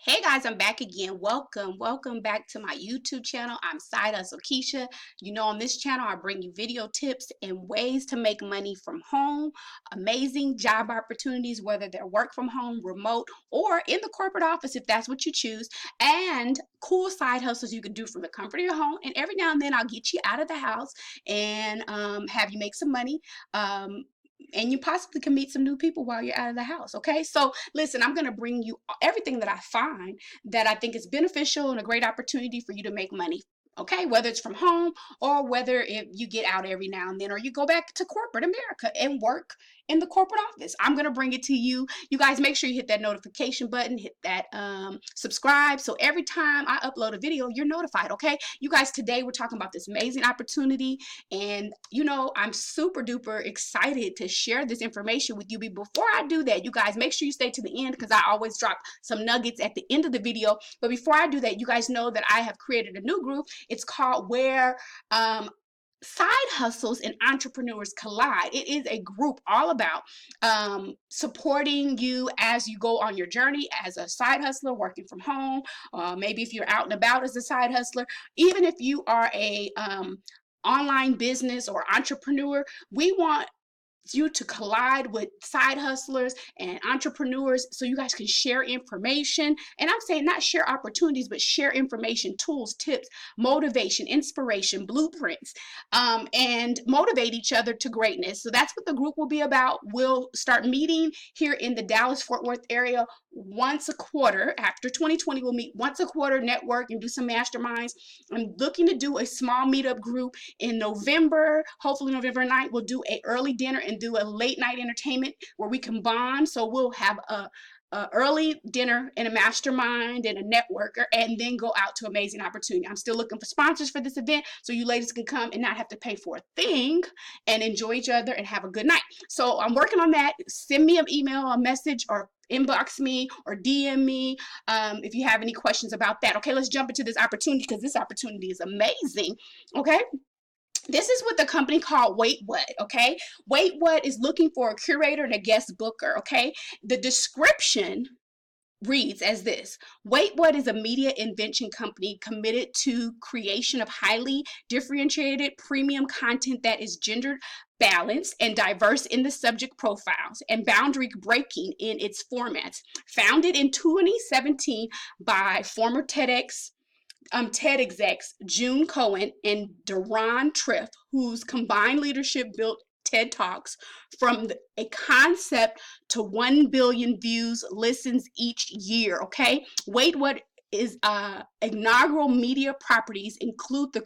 Hey guys, I'm back again. Welcome back to my YouTube channel. I'm Side Hustle Keisha. You know, on this channel, I bring you video tips and ways to make money from home, amazing job opportunities, whether they're work from home, remote, or in the corporate office, if that's what you choose, and cool side hustles you can do from the comfort of your home. And every now and then, I'll get you out of the house and have you make some money. And you possibly can meet some new people while you're out of the house. Okay, so listen, I'm going to bring you everything that I find that I think is beneficial and a great opportunity for you to make money. Okay, whether it's from home or whether if you get out every now and then or you go back to corporate America and work in the corporate office, I'm going to bring it to you. You guys make sure you hit that notification button, hit that subscribe, so every time I upload a video, you're notified. Okay, you guys, today we're talking about this amazing opportunity, and you know, I'm super duper excited to share this information with you. But before I do that, you guys make sure you stay to the end because I always drop some nuggets at the end of the video. But before I do that, you guys know that I have created a new group. It's called Where Side Hustles and Entrepreneurs Collide. It is a group all about supporting you as you go on your journey as a side hustler, working from home, maybe if you're out and about as a side hustler, even if you are a online business or entrepreneur. We want you to collide with side hustlers and entrepreneurs so you guys can share information. And I'm saying not share opportunities, but share information, tools, tips, motivation, inspiration, blueprints, and motivate each other to greatness. So that's what the group will be about. We'll start meeting here in the Dallas-Fort Worth area once a quarter. After 2020, we'll meet once a quarter, network, and do some masterminds. I'm looking to do a small meetup group in November. Hopefully November 9th, we'll do an early dinner and do a late night entertainment where we can bond. So we'll have a early dinner and a mastermind and a networker, and then go out to amazing opportunity. I'm still looking for sponsors for this event so you ladies can come and not have to pay for a thing and enjoy each other and have a good night. So I'm working on that. Send me an email, a message, or inbox me or DM me if you have any questions about that. Okay, let's jump into this opportunity because this opportunity is amazing. Okay. This is with the company called Wait What, okay? Wait What is looking for a curator and a guest booker, okay? The description reads as this: Wait What is a media invention company committed to creation of highly differentiated premium content that is gender balanced and diverse in the subject profiles and boundary breaking in its formats. Founded in 2017 by former TED execs June Cohen and Duran Triff, whose combined leadership built TED Talks from a concept to 1 billion views, listens each year. Okay, Wait What is inaugural media properties include the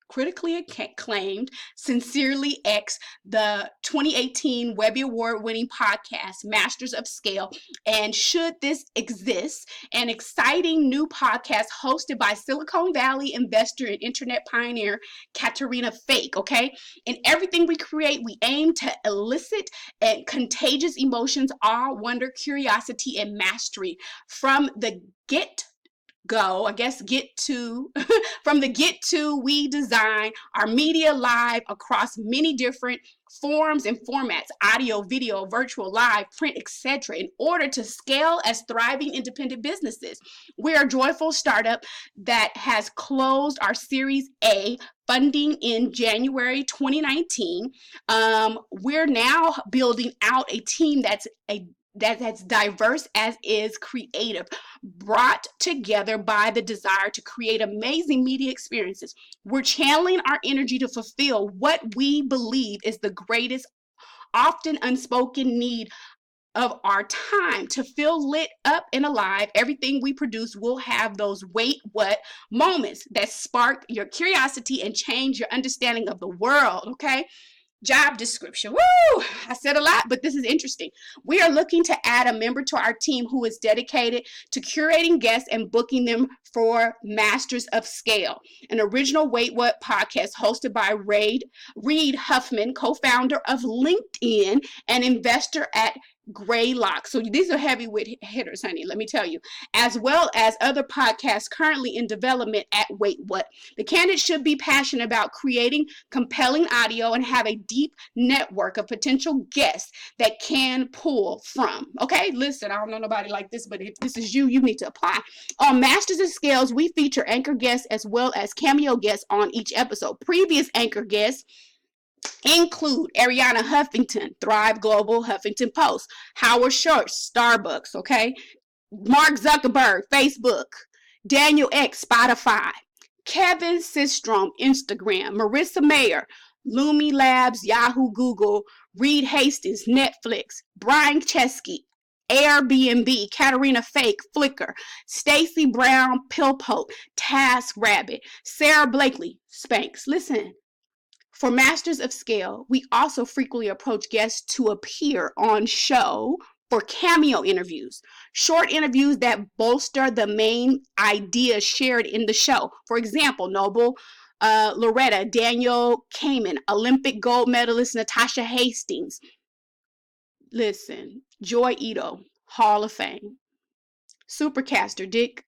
critically acclaimed Sincerely X, the 2018 Webby Award-winning podcast Masters of Scale, and Should This Exist, an exciting new podcast hosted by Silicon Valley investor and internet pioneer Katerina Fake. Okay, in everything we create, we aim to elicit and contagious emotions, awe, wonder, curiosity, and mastery. From the get to from the get to, we design our media live across many different forms and formats: audio, video, virtual, live, print, etc., in order to scale as thriving independent businesses. We're a joyful startup that has closed our Series A funding in January 2019. We're now building out a team that's diverse as is creative, brought together by the desire to create amazing media experiences. We're channeling our energy to fulfill what we believe is the greatest, often unspoken need of our time: to feel lit up and alive. Everything we produce will have those wait what moments that spark your curiosity and change your understanding of the world. Okay, job description. Woo! I said a lot, but this is interesting. We are looking to add a member to our team who is dedicated to curating guests and booking them for Masters of Scale, an original Wait What podcast hosted by Reid Huffman, co-founder of LinkedIn and investor at gray locks. So these are heavyweight hitters, honey, let me tell you, as well as other podcasts currently in development at Wait What. The candidate should be passionate about creating compelling audio and have a deep network of potential guests that can pull from. Okay, listen, I don't know nobody like this, but if this is you, you need to apply. On Masters of Scales, we feature anchor guests as well as cameo guests on each episode. Previous anchor guests include Ariana Huffington, Thrive Global, Huffington Post, Howard Schultz, Starbucks, okay? Mark Zuckerberg, Facebook, Daniel X, Spotify, Kevin Systrom, Instagram, Marissa Mayer, Lumi Labs, Yahoo, Google, Reed Hastings, Netflix, Brian Chesky, Airbnb, Katarina Fake, Flickr, Stacey Brown, Pillpote, TaskRabbit, Sarah Blakely, Spanx. Listen, for Masters of Scale, we also frequently approach guests to appear on show for cameo interviews, short interviews that bolster the main ideas shared in the show. For example, Noble Loretta, Daniel Kamen, Olympic gold medalist Natasha Hastings. Listen, Joy Ito, Hall of Fame. Supercaster Dick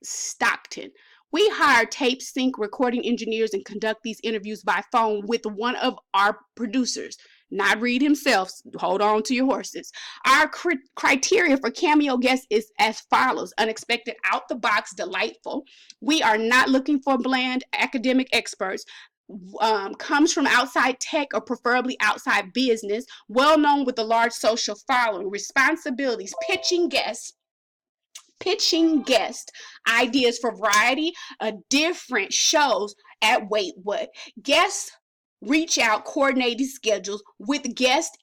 Stockton. We hire tape sync recording engineers and conduct these interviews by phone with one of our producers, not Reed himself. Hold on to your horses. Our criteria for cameo guests is as follows: unexpected, out the box, delightful. We are not looking for bland academic experts. Comes from outside tech or preferably outside business, well known with a large social following. Responsibilities: pitching guest ideas for variety of different shows at Wait What. Guests reach out coordinated schedules with guests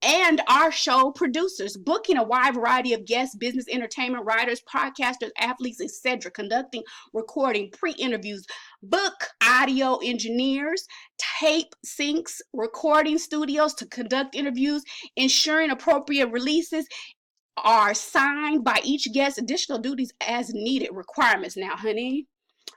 and our show producers, booking a wide variety of guests, business, entertainment, writers, podcasters, athletes, etc., conducting, recording, pre-interviews, book audio engineers, tape syncs, recording studios to conduct interviews, ensuring appropriate releases are signed by each guest. Additional duties as needed. Requirements now, honey.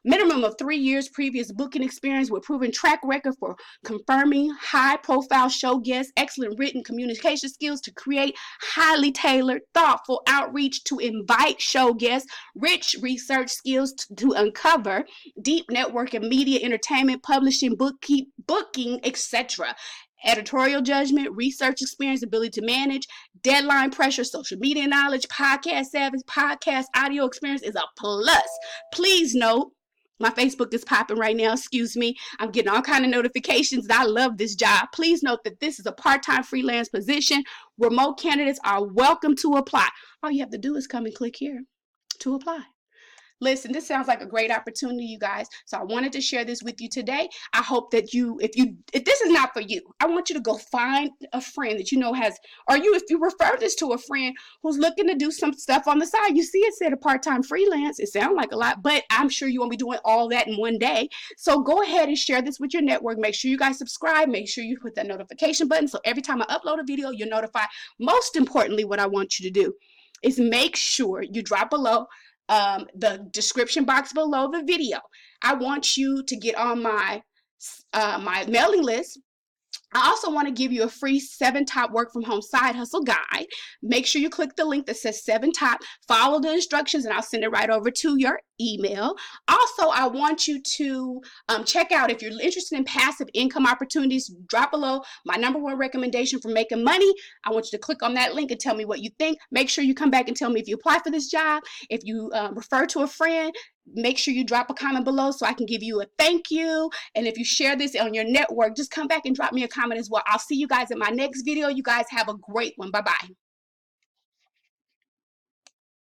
Minimum of 3 years previous booking experience with proven track record for confirming high profile show guests, excellent written communication skills to create highly tailored, thoughtful outreach to invite show guests, rich research skills to uncover, deep network and media entertainment, publishing, booking, etc. Editorial judgment, research experience, ability to manage, deadline pressure, social media knowledge, podcast savvy, podcast audio experience is a plus. Please note, my Facebook is popping right now. Excuse me. I'm getting all kind of notifications. I love this job. Please note that this is a part-time freelance position. Remote candidates are welcome to apply. All you have to do is come and click here to apply. Listen, this sounds like a great opportunity, you guys. So I wanted to share this with you today. I hope that if this is not for you, I want you to go find a friend that you know has, or if you refer this to a friend who's looking to do some stuff on the side. You see it said a part-time freelance. It sounds like a lot, but I'm sure you won't be doing all that in one day. So go ahead and share this with your network. Make sure you guys subscribe. Make sure you hit that notification button so every time I upload a video, you're notified. Most importantly, what I want you to do is make sure you drop below the description box below the video. I want you to get on my mailing list. I also want to give you a free 7 top work from home side hustle guide. Make sure you click the link that says 7 top, follow the instructions, and I'll send it right over to your email. Also, I want you to check out, if you're interested in passive income opportunities, drop below my #1 recommendation for making money. I want you to click on that link and tell me what you think. Make sure you come back and tell me if you apply for this job. If you refer to a friend, make sure you drop a comment below so I can give you a thank you. And if you share this on your network, just come back and drop me a comment as well. I'll see you guys in my next video. You guys have a great one. Bye-bye.